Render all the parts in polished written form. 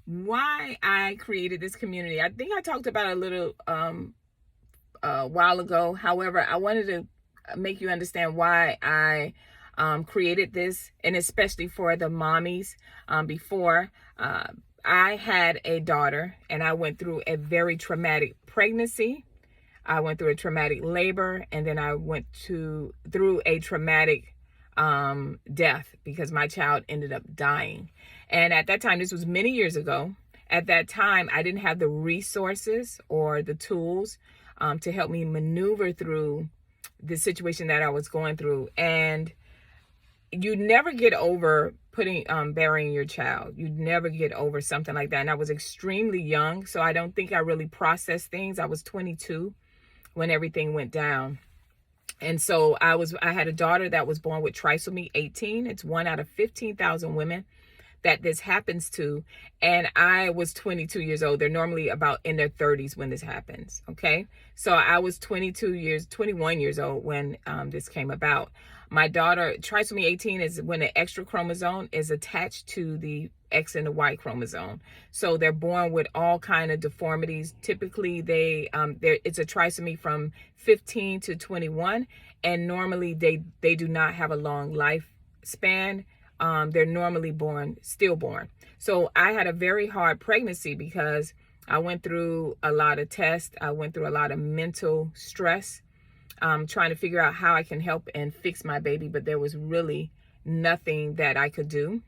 why I created this community. I think I talked about it a little a while ago. However, I wanted to make you understand why I created this, and especially for the mommies. Before I had a daughter, and I went through a very traumatic pregnancy. I went through a traumatic labor, and then I went through a traumatic death because my child ended up dying. And at that time, this was many years ago. At that time, I didn't have the resources or the tools to help me maneuver through the situation that I was going through. And you never get over burying your child. You never get over something like that. And I was extremely young, so I don't think I really processed things. I was 22 when everything went down. And so I had a daughter that was born with trisomy 18. It's 1 out of 15,000 women that this happens to. And I was 22 years old. They're normally about in their 30s when this happens. Okay. So I was 21 years old when this came about. My daughter, trisomy 18 is when an extra chromosome is attached to the X and the Y chromosome. So they're born with all kind of deformities. Typically it's a trisomy from 15 to 21. And normally they do not have a long lifespan. They're normally stillborn. So I had a very hard pregnancy because I went through a lot of tests. I went through a lot of mental stress, trying to figure out how I can help and fix my baby. But there was really nothing that I could do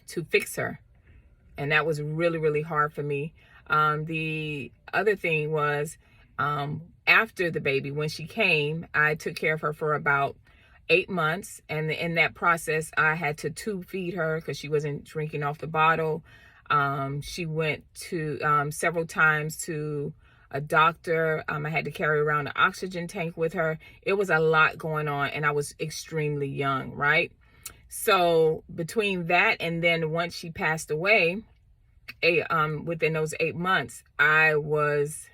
to fix her. And that was really, really hard for me. The other thing was, after the baby, when she came, I took care of her for about 8 months. And in that process, I had to tube feed her because she wasn't drinking off the bottle. She went to several times to a doctor. I had to carry around an oxygen tank with her. It was a lot going on, and I was extremely young, right? So between that and then once she passed away, within those 8 months, I was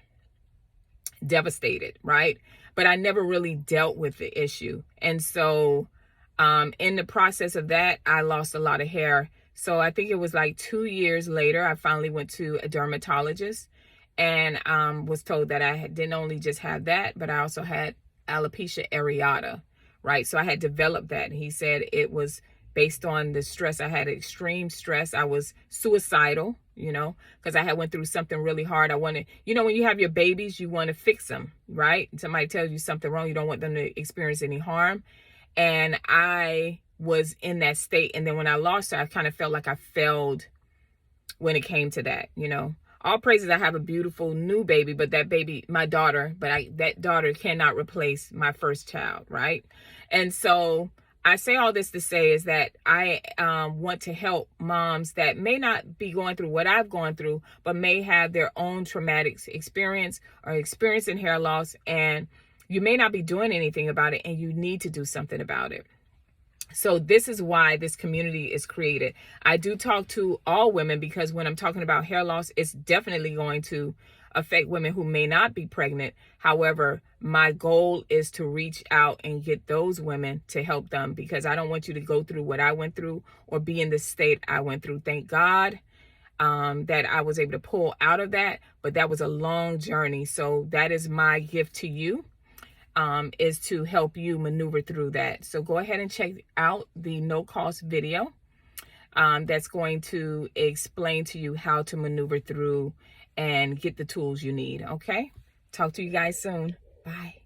devastated, right? But I never really dealt with the issue. And so in the process of that, I lost a lot of hair. So I think it was like 2 years later, I finally went to a dermatologist and was told that I didn't only just have that, but I also had alopecia areata, right? So I had developed that. And he said it was based on the stress. I had extreme stress. I was suicidal, because I had went through something really hard. I wanted, when you have your babies, you want to fix them, right? Somebody tells you something wrong, you don't want them to experience any harm. And I was in that state. And then when I lost her, I kind of felt like I failed when it came to that, All praises, I have a beautiful new baby, but that baby, my daughter, that daughter cannot replace my first child, right? And so I say all this to say is that I want to help moms that may not be going through what I've gone through, but may have their own traumatic experience or experiencing hair loss, and you may not be doing anything about it, and you need to do something about it. So this is why this community is created. I do talk to all women because when I'm talking about hair loss, it's definitely going to affect women who may not be pregnant. However, my goal is to reach out and get those women to help them, because I don't want you to go through what I went through or be in the state I went through. Thank God that I was able to pull out of that, but that was a long journey. So that is my gift to you, is to help you maneuver through that. So go ahead and check out the no-cost video that's going to explain to you how to maneuver through and get the tools you need. Okay? Talk to you guys soon. Bye.